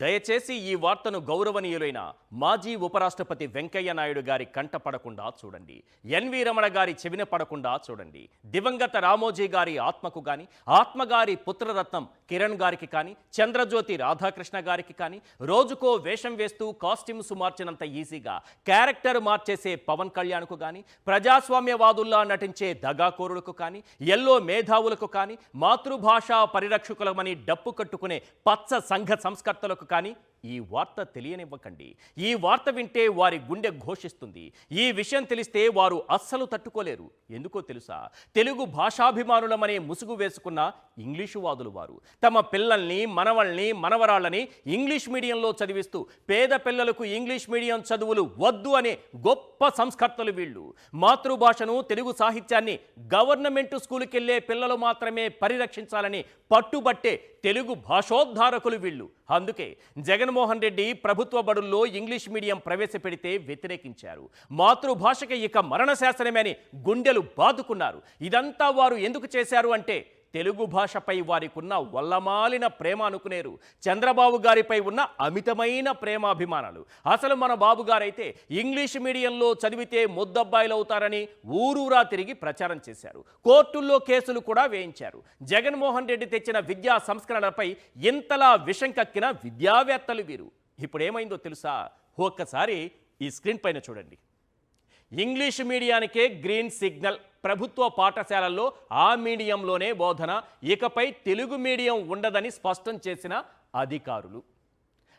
దయచేసి ఈ వార్తను గౌరవనీయులైన మాజీ ఉపరాష్ట్రపతి వెంకయ్య నాయుడు గారి కంట పడకుండా చూడండి. ఎన్వి రమణ గారి చెవిన పడకుండా చూడండి. దివంగత రామోజీ గారి ఆత్మకు గాని, ఆత్మగారి పుత్రరత్నం కిరణ్ గారికి కానీ, చంద్రజ్యోతి రాధాకృష్ణ గారికి కానీ, రోజుకో వేషం వేస్తూ కాస్ట్యూమ్స్ మార్చినంత ఈజీగా క్యారెక్టర్ మార్చేసే పవన్ కళ్యాణ్కు కానీ, ప్రజాస్వామ్యవాదుల్లా నటించే దగాకోరులకు కానీ, ఎల్లో మేధావులకు కానీ, మాతృభాషా పరిరక్షకులమని డప్పు కట్టుకునే పచ్చ సంఘ సంస్కర్తలకు కానీ ఈ వార్త తెలియనివ్వకండి. ఈ వార్త వింటే వారి గుండె ఘోషిస్తుంది. ఈ విషయం తెలిస్తే వారు అస్సలు తట్టుకోలేరు. ఎందుకో తెలుసా? తెలుగు భాషాభిమానులమనే ముసుగు వేసుకున్న ఇంగ్లీషు వాదులు వారు. తమ పిల్లల్ని, మనవల్ని, మనవరాళ్ళని ఇంగ్లీష్ మీడియంలో చదివిస్తూ పేద పిల్లలకు ఇంగ్లీష్ మీడియం చదువులు వద్దు అనే గొప్ప సంస్కర్తలు వీళ్ళు. మాతృభాషను, తెలుగు సాహిత్యాన్ని గవర్నమెంట్ స్కూలుకి వెళ్ళే పిల్లలు మాత్రమే పరిరక్షించాలని పట్టుబట్టే తెలుగు భాషోద్ధారకులు వీళ్ళు. అందుకే జగన్మోహన్ రెడ్డి ప్రభుత్వ బడుల్లో ఇంగ్లీష్ మీడియం ప్రవేశపెడితే వ్యతిరేకించారు. మాతృభాషకి ఇక మరణ శాసనమే అని గుండెలు బాదుకున్నారు. ఇదంతా వారు ఎందుకు చేశారు అంటే తెలుగు భాషపై వారికున్న వల్లమాలిన ప్రేమ అనుకునేరు. చంద్రబాబు గారిపై ఉన్న అమితమైన ప్రేమాభిమానాలు. అసలు మన బాబు గారైతే ఇంగ్లీష్ మీడియంలో చదివితే ముద్దబ్బాయిలు అవుతారని ఊరూరా తిరిగి ప్రచారం చేశారు. కోర్టుల్లో కేసులు కూడా వేయించారు. జగన్మోహన్ రెడ్డి తెచ్చిన విద్యా సంస్కరణలపై ఇంతలా విషం కక్కిన విద్యావేత్తలు వీరు. ఇప్పుడేమైందో తెలుసా? ఒక్కసారి ఈ స్క్రీన్ పైన చూడండి. ఇంగ్లీష్ మీడియానికే గ్రీన్ సిగ్నల్. ప్రభుత్వ పాఠశాలల్లో ఆ మీడియంలోనే బోధన, ఇకపై తెలుగు మీడియం ఉండదని స్పష్టం చేసిన అధికారులు.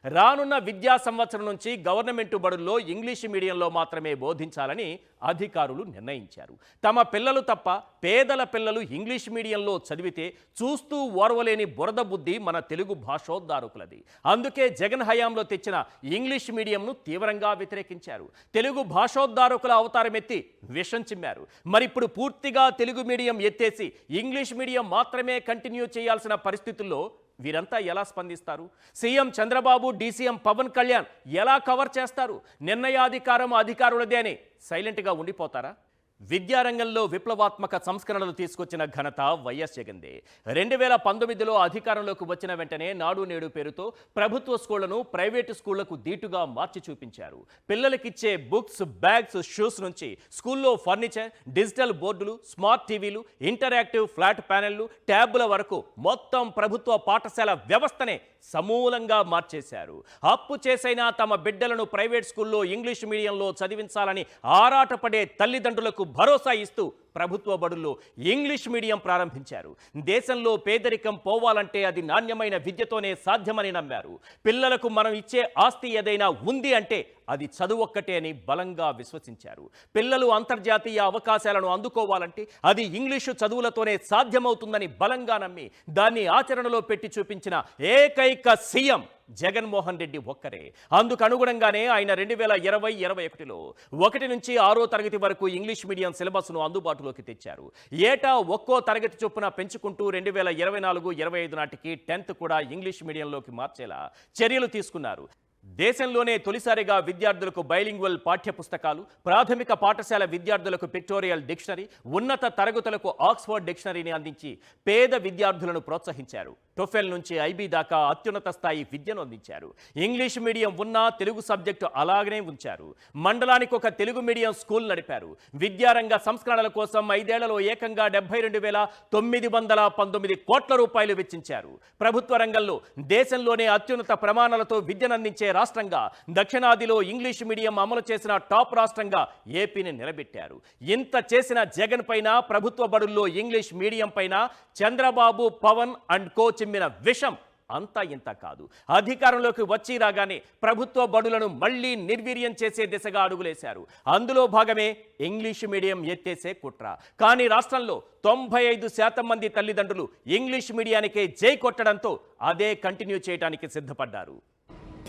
రానున్న విద్యా సంవత్సరం నుంచి గవర్నమెంట్ బడుల్లో ఇంగ్లీష్ మీడియంలో మాత్రమే బోధించాలని అధికారులు నిర్ణయించారు. తమ పిల్లలు తప్ప పేదల పిల్లలు ఇంగ్లీష్ మీడియంలో చదివితే చూస్తూ ఓర్వలేని బురద బుద్ధి మన తెలుగు భాషోద్ధారకులది. అందుకే జగన్ హయాంలో తెచ్చిన ఇంగ్లీష్ మీడియంను తీవ్రంగా వ్యతిరేకించారు. తెలుగు భాషోద్ధారకుల అవతారమెత్తి విషం చిమ్మారు. మరిప్పుడు పూర్తిగా తెలుగు మీడియం ఎత్తేసి ఇంగ్లీష్ మీడియం మాత్రమే కంటిన్యూ చేయాల్సిన పరిస్థితుల్లో వీరంతా ఎలా స్పందిస్తారు? సీఎం చంద్రబాబు, డీసీఎం పవన్ కళ్యాణ్ ఎలా కవర్ చేస్తారు? నిర్ణయాధికారం అధికారులదే అని సైలెంట్గా ఉండిపోతారా? విద్యారంగంలో విప్లవాత్మక సంస్కరణలు తీసుకొచ్చిన ఘనత వైఎస్ జగన్దే. 2019లో అధికారంలోకి వచ్చిన వెంటనే నాడు నేడు పేరుతో ప్రభుత్వ స్కూళ్లను ప్రైవేటు స్కూళ్లకు దీటుగా మార్చి చూపించారు. పిల్లలకిచ్చే బుక్స్, బ్యాగ్స్, షూస్ నుంచి స్కూల్లో ఫర్నిచర్, డిజిటల్ బోర్డులు, స్మార్ట్ టీవీలు, ఇంటరాక్టివ్ ఫ్లాట్ ప్యానెళ్లు, ట్యాబ్ల వరకు మొత్తం ప్రభుత్వ పాఠశాల వ్యవస్థనే సమూలంగా మార్చేశారు. అప్పు చేసైనా తమ బిడ్డలను ప్రైవేట్ స్కూల్లో ఇంగ్లీష్ మీడియంలో చదివించాలని ఆరాటపడే తల్లిదండ్రులకు భరోసా ఇస్తూ ప్రభుత్వ బడుల్లో ఇంగ్లీష్ మీడియం ప్రారంభించారు. దేశంలో పేదరికం పోవాలంటే అది నాణ్యమైన విద్యతోనే సాధ్యమని నమ్మారు. పిల్లలకు మనం ఇచ్చే ఆస్తి ఏదైనా ఉంది అంటే అది చదువొక్కటే అని బలంగా విశ్వసించారు. పిల్లలు అంతర్జాతీయ అవకాశాలను అందుకోవాలంటే అది ఇంగ్లీషు చదువులతోనే సాధ్యమవుతుందని బలంగా నమ్మి దాన్ని ఆచరణలో పెట్టి చూపించిన ఏకైక సీఎం జగన్మోహన్ రెడ్డి ఒక్కరే. అందుకు అనుగుణంగానే ఆయన 2020-21లో 1 నుంచి 6వ తరగతి వరకు ఇంగ్లీష్ మీడియం సిలబస్ను అందుబాటులోకి తెచ్చారు. ఏటా ఒక్కో తరగతి చొప్పున పెంచుకుంటూ 2024-25 నాటికి 10th కూడా ఇంగ్లీష్ మీడియంలోకి మార్చేలా చర్యలు తీసుకున్నారు. దేశంలోనే తొలిసారిగా విద్యార్థులకు బైలింగ్వల్ పాఠ్య పుస్తకాలు, ప్రాథమిక పాఠశాల విద్యార్థులకు పిక్టోరియల్ డిక్షనరీ, ఉన్నత తరగతులకు ఆక్స్ఫర్డ్ డిక్షనరీని అందించి పేద విద్యార్థులను ప్రోత్సహించారు. టోఫెల్ నుంచి ఐబీ దాకా అత్యున్నత స్థాయి విద్యను అందించారు. ఇంగ్లీష్ మీడియం ఉన్నా తెలుగు సబ్జెక్టు అలాగనే ఉంచారు. మండలానికి ఒక తెలుగు మీడియం స్కూల్ నడిపారు. విద్యారంగ సంస్కరణల కోసం 5 ఏళ్లలో ఏకంగా 72,919 కోట్ల రూపాయలు వెచ్చించారు. ప్రభుత్వ రంగంలో దేశంలోనే అత్యున్నత ప్రమాణాలతో విద్యనందించే రాష్ట్రంగా, దక్షిణాదిలో ఇంగ్లీష్ మీడియం అమలు చేసిన టాప్ రాష్ట్రంగా ఏపీని నిలబెట్టారు. ఇంత చేసిన జగన్ పైన, ప్రభుత్వ బడుల్లో ఇంగ్లీష్ మీడియం పైన చంద్రబాబు, పవన్ అండ్ కో చిమ్మిన విషం అంతా ఇంత కాదు. అధికారంలోకి వచ్చి రాగానే ప్రభుత్వ బడులను మళ్లీ నిర్వీర్యం చేసే దిశగా అడుగులేశారు. అందులో భాగమే ఇంగ్లీష్ మీడియం ఎత్తేసే కుట్ర. కానీ రాష్ట్రంలో 95% మంది తల్లిదండ్రులు ఇంగ్లీష్ మీడియానికే జై కొట్టడంతో అదే కంటిన్యూ చేయడానికి సిద్ధపడ్డారు.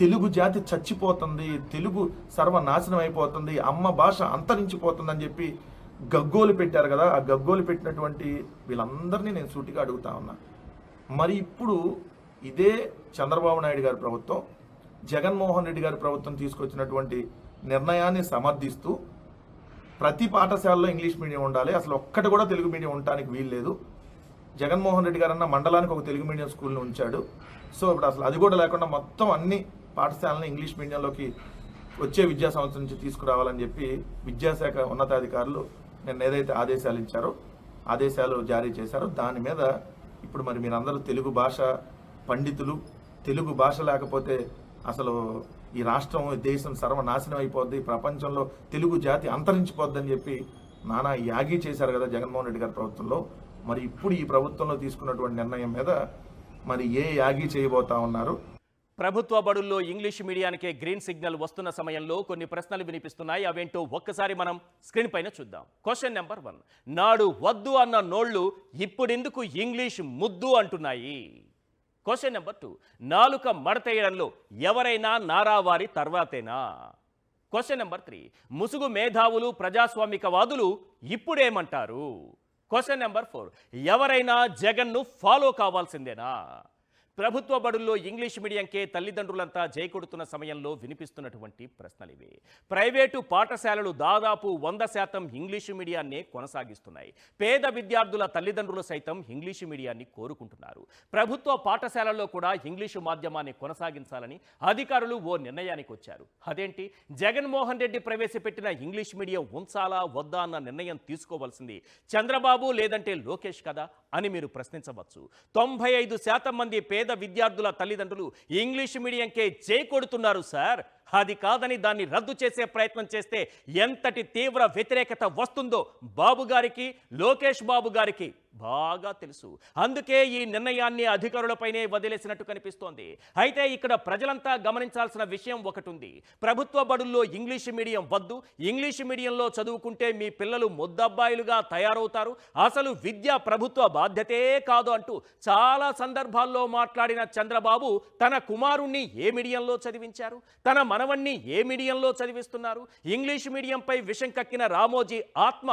తెలుగు జాతి చచ్చిపోతుంది, తెలుగు సర్వనాశనం అయిపోతుంది, అమ్మ భాష అంతరించిపోతుందని చెప్పి గగ్గోలు పెట్టారు కదా. ఆ గగ్గోలు పెట్టినటువంటి వీళ్ళందరినీ నేను సూటిగా అడుగుతా ఉన్నా. మరి ఇప్పుడు ఇదే చంద్రబాబు నాయుడు గారి ప్రభుత్వం, జగన్మోహన్ రెడ్డి గారి ప్రభుత్వం తీసుకొచ్చినటువంటి నిర్ణయాన్ని సమర్థిస్తూ ప్రతి పాఠశాలలో ఇంగ్లీష్ మీడియం ఉండాలి, అసలు ఒక్కటి కూడా తెలుగు మీడియం ఉండటానికి వీల్లేదు, జగన్మోహన్ రెడ్డి గారన్న మండలానికి ఒక తెలుగు మీడియం స్కూల్ని ఉంచాడు. సో ఇప్పుడు అసలు అది కూడా లేకుండా మొత్తం అన్ని పాఠశాలను ఇంగ్లీష్ మీడియంలోకి వచ్చే విద్యా సంవత్సరం నుంచి తీసుకురావాలని చెప్పి విద్యాశాఖ ఉన్నతాధికారులు నిన్న ఏదైతే ఆదేశాలు ఇచ్చారో ఆదేశాలు జారీ చేశారో దాని మీద ఇప్పుడు మరి మీరందరూ తెలుగు భాష పండితులు, తెలుగు భాష లేకపోతే అసలు ఈ రాష్ట్రం దేశం సర్వనాశనం అయిపోద్ది, ప్రపంచంలో తెలుగు జాతి అంతరించిపోద్దని చెప్పి నానా యాగి చేశారు కదా జగన్మోహన్ రెడ్డి గారి ప్రభుత్వంలో. మరి ఇప్పుడు ఈ ప్రభుత్వంలో తీసుకున్నటువంటి నిర్ణయం మీద మరి ఏ యాగి చేయబోతా ఉన్నారు? ప్రభుత్వ బడుల్లో ఇంగ్లీష్ మీడియానికే గ్రీన్ సిగ్నల్ వస్తున్న సమయంలో కొన్ని ప్రశ్నలు వినిపిస్తున్నాయి. అవేంటో ఒక్కసారి మనం స్క్రీన్ పైన చూద్దాం. క్వశ్చన్ నెంబర్ 1, నాడు వద్దు అన్న నోళ్లు ఇప్పుడెందుకు ఇంగ్లీష్ ముద్దు అంటున్నాయి? క్వశ్చన్ నెంబర్ 2, నాలుక మడతేయడంలో ఎవరైనా నారావారి తర్వాతేనా? క్వశ్చన్ నెంబర్ 3, ముసుగు మేధావులు ప్రజాస్వామికవాదులు ఇప్పుడేమంటారు? క్వశ్చన్ నెంబర్ 4, ఎవరైనా జగన్ను ఫాలో కావాల్సిందేనా? ప్రభుత్వ బడుల్లో ఇంగ్లీష్ మీడియంకే తల్లిదండ్రులంతా జైకొడుతున్న సమయంలో వినిపిస్తున్నటువంటి ప్రశ్నలివి. ప్రైవేటు పాఠశాలలు దాదాపు 100% ఇంగ్లీషు మీడియాన్నే కొనసాగిస్తున్నాయి. పేద విద్యార్థుల తల్లిదండ్రులు సైతం ఇంగ్లీషు మీడియాన్ని కోరుకుంటున్నారు. ప్రభుత్వ పాఠశాలల్లో కూడా ఇంగ్లీషు మాధ్యమాన్ని కొనసాగించాలని అధికారులు ఓ నిర్ణయానికి వచ్చారు. అదేంటి, జగన్మోహన్ రెడ్డి ప్రవేశపెట్టిన ఇంగ్లీష్ మీడియం ఉంచాలా వద్దా అన్న నిర్ణయం తీసుకోవాల్సింది చంద్రబాబు లేదంటే లోకేష్ కదా అని మీరు ప్రశ్నించవచ్చు. 95% మంది పేద విద్యార్థుల తల్లిదండ్రులు ఇంగ్లీష్ మీడియంకే జై కొడుతున్నారు సార్. అది కాదని దాన్ని రద్దు చేసే ప్రయత్నం చేస్తే ఎంతటి తీవ్ర వ్యతిరేకత వస్తుందో బాబు గారికి, లోకేష్ బాబు గారికి బాగా తెలుసు. అందుకే ఈ నిర్ణయాన్ని అధికారులపైనే వదిలేసినట్టు కనిపిస్తోంది. అయితే ఇక్కడ ప్రజలంతా గమనించాల్సిన విషయం ఒకటి ఉంది. ప్రభుత్వ బడుల్లో ఇంగ్లీష్ మీడియం వద్దు, ఇంగ్లీష్ మీడియంలో చదువుకుంటే మీ పిల్లలు ముద్దబ్బాయిలుగా తయారవుతారు, అసలు విద్య ప్రభుత్వ బాధ్యతే కాదు అంటూ చాలా సందర్భాల్లో మాట్లాడిన చంద్రబాబు తన కుమారుణ్ణి ఏ మీడియంలో చదివించారు, తన మనవణ్ణి ఏ మీడియంలో చదివిస్తున్నారు? ఇంగ్లీష్ మీడియంపై విషం కక్కిన రామోజీ ఆత్మ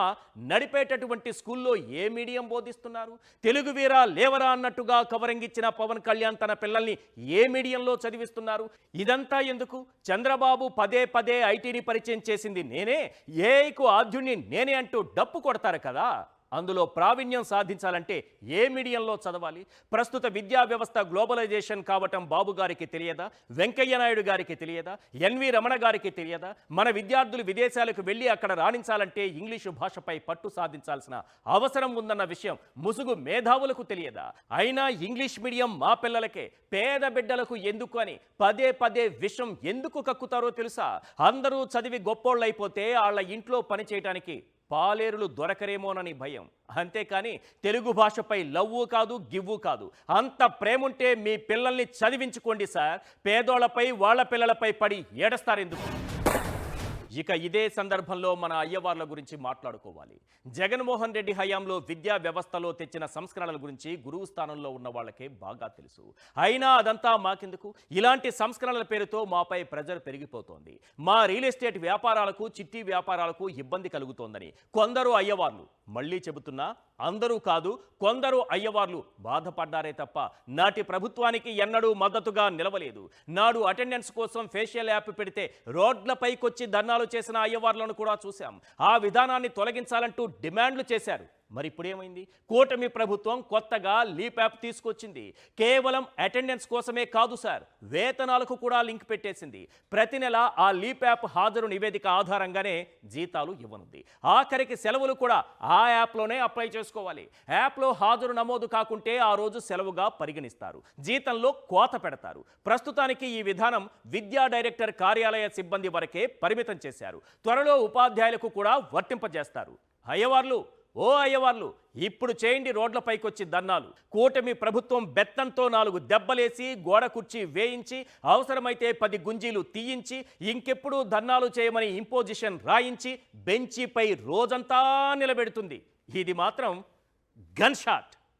నడిపేటటువంటి స్కూల్లో ఏ మీడియం బోధిస్తున్నారు? తెలుగు వీరా లేవరా అన్నట్టుగా కవరింగ్ ఇచ్చిన పవన్ కళ్యాణ్ తన పిల్లల్ని ఏ మీడియంలో చదివిస్తున్నారు? ఇదంతా ఎందుకు? చంద్రబాబు పదే పదే ఐటీని పరిచయం చేసింది నేనే, ఏఐకు ఆద్యుణ్ణి నేనే అంటూ డప్పు కొడతారు కదా. అందులో ప్రావీణ్యం సాధించాలంటే ఏ మీడియంలో చదవాలి? ప్రస్తుత విద్యా వ్యవస్థ గ్లోబలైజేషన్ కావటం బాబు గారికి తెలియదా? వెంకయ్య నాయుడు గారికి తెలియదా? ఎన్వి రమణ గారికి తెలియదా? మన విద్యార్థులు విదేశాలకు వెళ్ళి అక్కడ రాణించాలంటే ఇంగ్లీషు భాషపై పట్టు సాధించాల్సిన అవసరం ఉందన్న విషయం ముసుగు మేధావులకు తెలియదా? అయినా ఇంగ్లీష్ మీడియం మా పిల్లలకే, పేద బిడ్డలకు ఎందుకు అని పదే పదే విషం ఎందుకు కక్కుతారో తెలుసా? అందరూ చదివి గొప్పోళ్ళైపోతే వాళ్ళ ఇంట్లో పని చేయడానికి పాలేరులు దొరకరేమోనని భయం. అంతేకాని తెలుగు భాషపై లవ్వు కాదు, గివ్వు కాదు. అంత ప్రేముంటే మీ పిల్లల్ని చదివించుకోండి సార్. పేదోళ్లపై వాళ్ళ పిల్లలపై పడి ఏడస్తారెందుకు? ఇక ఇదే సందర్భంలో మన అయ్యవార్ల గురించి మాట్లాడుకోవాలి. జగన్మోహన్ రెడ్డి హయాంలో విద్యా వ్యవస్థలో తెచ్చిన సంస్కరణల గురించి గురువు స్థానంలో ఉన్న వాళ్ళకే బాగా తెలుసు. అయినా అదంతా మాకెందుకు? ఇలాంటి సంస్కరణల పేరుతో మాపై ప్రెజర్ పెరిగిపోతోంది. మా రియల్ ఎస్టేట్ వ్యాపారాలకు, చిట్టి వ్యాపారాలకు ఇబ్బంది కలుగుతోందని కొందరు అయ్యవార్లు, మళ్ళీ చెబుతున్నా అందరూ కాదు, కొందరు అయ్యవార్లు బాధపడ్డారే తప్ప నాటి ప్రభుత్వానికి ఎన్నడూ మద్దతుగా నిలవలేదు. నాడు అటెండెన్స్ కోసం ఫేషియల్ యాప్ పెడితే రోడ్లపైకొచ్చి ధర్నాలు చేసిన అయ్యవార్లను కూడా చూశాం. ఆ విధానాన్ని తొలగించాలంటూ డిమాండ్లు చేశారు. మరి ఇప్పుడేమైంది? కూటమి ప్రభుత్వం కొత్తగా లీప్ యాప్ తీసుకొచ్చింది. కేవలం అటెండెన్స్ కోసమే కాదు సార్, వేతనాలకు కూడా లింక్ పెట్టేసింది. ప్రతి నెల ఆ లీప్ యాప్ హాజరు నివేదిక ఆధారంగానే జీతాలు ఇవ్వనుంది. ఆఖరికి సెలవులు కూడా ఆ యాప్లోనే అప్లై చేసుకోవాలి. యాప్లో హాజరు నమోదు కాకుంటే ఆ రోజు సెలవుగా పరిగణిస్తారు, జీతంలో కోత పెడతారు. ప్రస్తుతానికి ఈ విధానం విద్యా డైరెక్టర్ కార్యాలయ సిబ్బంది వరకే పరిమితం చేశారు. త్వరలో ఉపాధ్యాయులకు కూడా వర్తింపజేస్తారు. అయ్యవార్లు, ఓ అయ్యవార్లు, ఇప్పుడు చేయండి రోడ్లపైకొచ్చి ధర్నాలు. కూటమి ప్రభుత్వం బెత్తంతో 4 దెబ్బలేసి, గోడ కుర్చీ వేయించి, అవసరమైతే 10 గుంజీలు తీయించి, ఇంకెప్పుడు ధర్నాలు చేయమని ఇంపోజిషన్ రాయించి బెంచీపై రోజంతా నిలబెడుతుంది. ఇది మాత్రం గన్ షాట్.